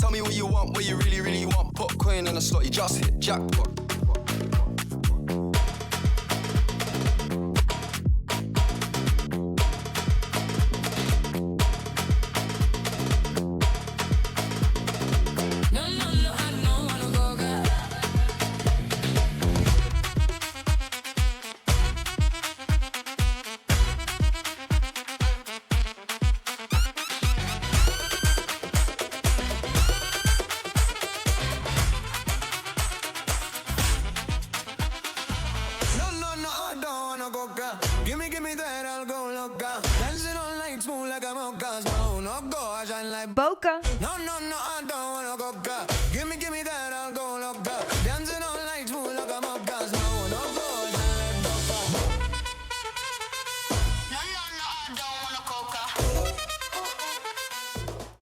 Tell me what you want, what you really, really want. Put a coin in a slot, you just hit jackpot. Coca. Give me that, I'll go loca. Dancing all night, smooth like a mocha. No, no go, I shine like Boka. No, I don't wanna Coca. Give me that,